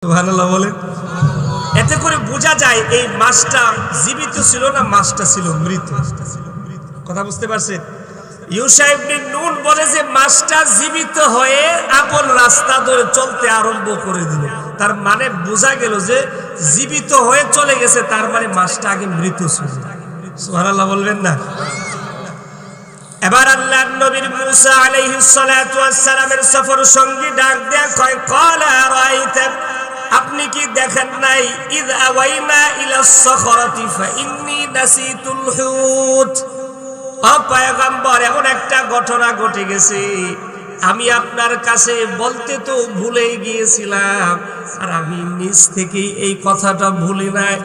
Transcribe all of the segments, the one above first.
সুবহানাল্লাহ বলেন। এতে করে বোঝা যায় এই মাছটা জীবিত ছিল না, মাছটা ছিল মৃত। কথা বুঝতে পারছেন? ইউশা ইবনে নুন বলে যে মাছটা জীবিত হয়ে আপন রাস্তা ধরে চলতে আরম্ভ করে দিল। তার মানে বোঝা গেল যে জীবিত হয়ে চলে গেছে, তার মানে মাছটা আগে মৃত ছিল। সুবহানাল্লাহ বলবেন না? এবার আল্লাহর নবী মুসা আলাইহিস সালাতু ওয়াস সালামের সফর সঙ্গী ডাক দেয়া কয়, ক্বালা রাআইতা, আপনি কি দেখেন নাই, ইয আওয়াইনা ইলাস সাখরাতি ফা ইন্নী নাসিতুল হুত। ও পয়গম্বর, এমন একটা ঘটনা ঘটে গেছে, আমি আপনার কাছে বলতে তো ভুলে গিয়েছিলাম, আর আমি নিজ থেকেই এই কথাটা ভুলি নাই।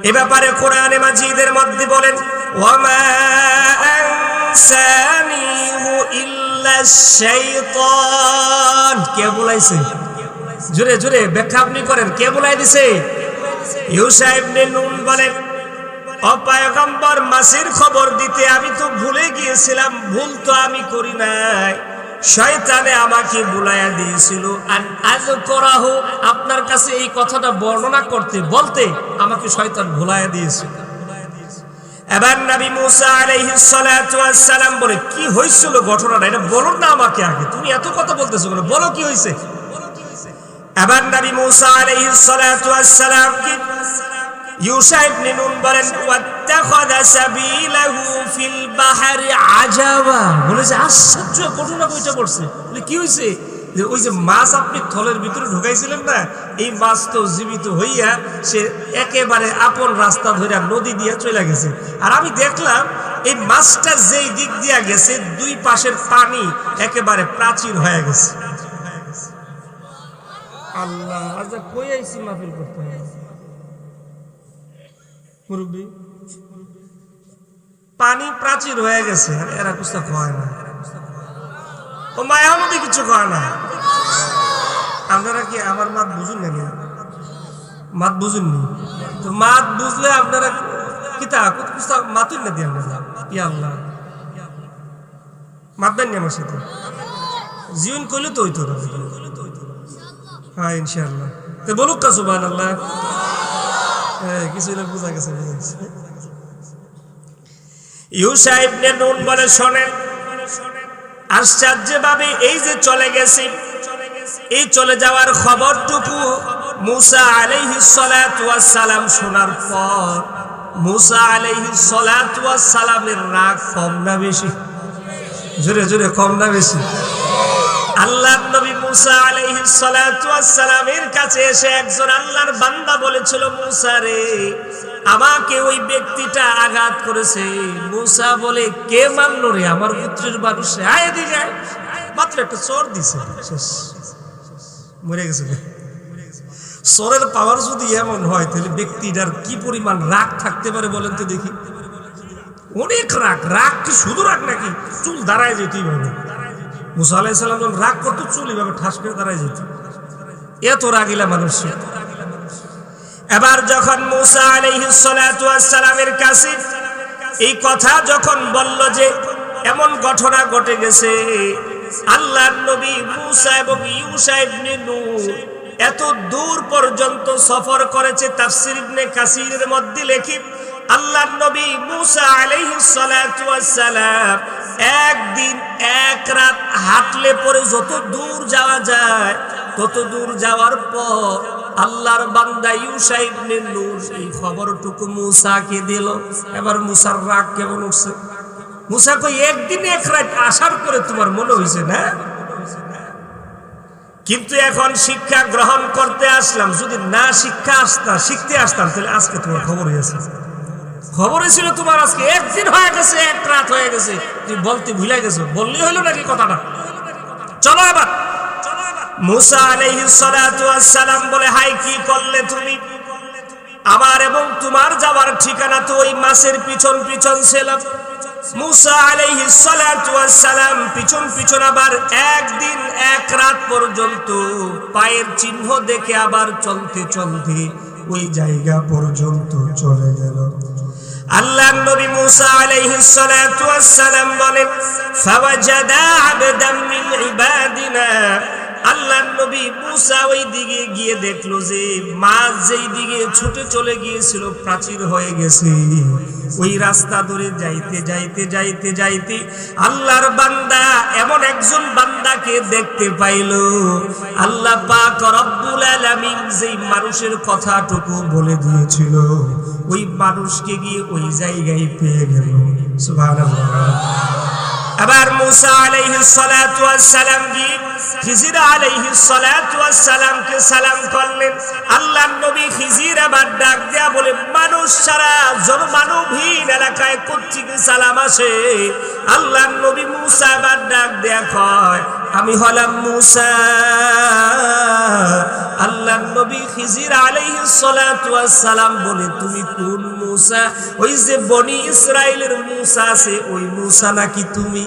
এ ব্যাপারে কোরআনে মাজিদের মধ্যে বলেন, ওয়ামা আনসানিহু ইল্লা শাইতান। কে বলাইছে? জোরে জোরে ব্যাখ্যা আপনি করেন, কে বলাই দিছে? ইউশা ইবনে নুন বলেন, ও পয়গম্বর, মাসির খবর দিতে আমি তো ভুলে গিয়েছিলাম, ভুল তো আমি করি নাই, শয়তানে আমাকে বুলাইয়া দিয়েছিল। আন আযকরাহু, আপনার কাছে এই কথাটা বর্ণনা করতে বলতে আমাকে শয়তান ভুলাইয়া দিয়েছিল। এবার নবী মুসা আলাইহিস সালাতু ওয়াস সালাম বলে, কি হয়েছিল ঘটনাটা, এটা বলো না আমাকে আগে, তুমি এত কথা বলতেছো কেন, বলো কি হয়েছে। এবার নবী মুসা আলাইহিস সালাতু ওয়াস সালাম কি ইউশা ইবনে নুন বলেন, ওয়াত্তাখাযা সাবিলাহু ফিল বাহরি আজাবা, বলেছে আশ্চর্য ঘটনা কইটা পড়ছে। বলে কি হইছে? যে ওই যে মাছ আপনি থলের ভিতরে ঢুকাইছিলেন না, এই মাছ তো জীবিত হইয়া সে একেবারে আপন রাস্তা ধরে নদী দিয়ে চলে গেছে, আর আমি দেখলাম এই মাছটা যেই দিক দিয়া গেছে দুই পাশের পানি একেবারে প্রাচীর হয়ে গেছে। আল্লাহ, আচ্ছা কই আইছি মাহফিল করতে মুরব্বি, পানি প্রাচীর হয়ে গেছে, এরা কিছু কয় না, ও মায়া মধ্যে কিছু কয় না। আপনারা কি আমার মাত বুঝুন না? মাত বুঝুননি তো, মাত বুঝলে আপনারা কিতা মাতুন না দিয়ে আপনারা কি আল্লাহ মাতবেন না আমার সাথে, জীবন করলে তো হইতো না। হ্যাঁ ইনশাআল্লাহ, তো বলুক কা সুবহানাল্লাহ। কিছু বোঝা গেছে। ইউশা ইবনে নুন বলে, শোনেন, আশ্চর্যভাবে এই যে চলে গেছে, এই চলে যাওয়ার খবরটুকু মুসা আলাইহিস সালাতু ওয়াস সালাম শোনার পর মুসা আলাইহিস সালাতু ওয়াস সালামের রাগ কম না বেশি? জোরে জোরে, কম না বেশি? আল্লাহর নবী মুসা আলাইহিস সালাতু ওয়াস সালামের কাছে এসে একজন আল্লাহর বান্দা বলেছিল, মুসা রে, আমাকে ওই ব্যক্তিটা আঘাত করেছে। মুসা বলে, কে মারলো রে? আমার পুত্রের মানুষ। আয় এদিকে আয়, মাত্র একটা চর দিছে, শেষ, মরে গেছে। চরের পাওয়ার যদি এমন হয়, তাহলে ব্যক্তিটার কি পরিমাণ রাগ থাকতে পারে বলেন তো দেখি। অনেক রাগ। রাগ কি শুধু রাগ নাকি? চুল দাঁড়ায় যেত এইভাবে। মুসা আলাইহিস সালাম যখন রাগ করতো, চুল এইভাবে ঠাস করে দাঁড়ায় যেত, এত রাগিলা মানুষ। এবার যখন মুসা আলাইহিস সালাতু ওয়াস সালামের কাছে এই কথা যখন বলল যে এমন ঘটনা ঘটে গেছে, আল্লাহর নবী মুসা এবং ইউশা ইবনে নুন এত দূর পর্যন্ত সফর করেছে। তাফসীর ইবনে কাসিরের মধ্যে লেখি, আল্লাহর নবী মুসা আলাইহিস সালাতু ওয়াস সালাম একদিন এক রাত হাঁটলে পরে যত দূর যাওয়া যায়, তত দূর যাওয়ার পর আল্লাহর বান্দা ইউশা ইবনে নুন এই খবরটুকু মুসাকে দিল। এবার মুসার রাগ কেমন উঠছে। মুসা কই, একদিন এক রাত আসার পরে তোমার মনে হয়েছে না? কিন্তু এখন শিক্ষা গ্রহণ করতে আসলাম, যদি না শিখতে আসতাম তাহলে আজকে তোমার খবর হয়েছে। খবর ছিল তোমার আজকে একদিন হয়ে গেছে, এক রাত হয়ে গেছে, তুমি বলতে ভুলে গেছো। বললেই হইলো নাকি কথাটা? চলো এবার। মুসা আলাইহিস সালাতু ওয়াস সালাম বলে, হাই কি করলে তুমি? আমার এবং তোমার যাওয়ার ঠিকানা তো ওই মাছের পিছন পিছন ছিল। মুসা আলাইহিস সালাতু ওয়াস সালাম পিছন পিছন আবার একদিন এক রাত পর্যন্ত পায়ের চিহ্ন দেখে আবার চলতে চলতে ওই জায়গা পর্যন্ত চলে গেল। আল্লাহর নবী মুসা আলাইহিস সালাতু ওয়াস সালাম বলেন, ফাওয়াজাদা আবদাম মিন ইবাদিনা আল্লাহর নবী মুসা ওই দিকে গিয়ে দেখলো যে মাছ যেই দিকে ছুটে চলে গিয়েছিল প্রাচীর হয়ে গেছে। ওই রাস্তা ধরে যাইতে যাইতে যাইতে যাইতে আল্লাহর বান্দা এমন একজন বান্দাকে দেখতে পাইলো, আল্লাহ পাক রব্বুল আলামিন যেই মানুষের কথাটুকু বলে দিয়েছিল ওই মানুষকে গিয়ে ওই জায়গায় পেয়ে গেল। সুবহানাল্লাহ। আবার মুসা আলাইহিস সালাতু ওয়াস সালাম গিয়ে খিজির আলাইহিস সালাতু ওয়াস সালামকে সালাম করলেন। আল্লাহর নবী খিজির আবার ডাক দেয়া বলে, মানুষ ছাড়া জনমানবহীন এলাকায় কোত্থেকে সালাম আসে? আল্লাহর নবী মুসা আবার ডাক দেয়া কয়, আমি হলাম মুসা। আল্লাহর নবী খিজির আলাইহিস সালাতু ওয়াস সালাম বলে, তুমি কোন মুসা? ওই যে বনি ইসরাইলের মুসা আছে ওই মুসা নাকি তুমি?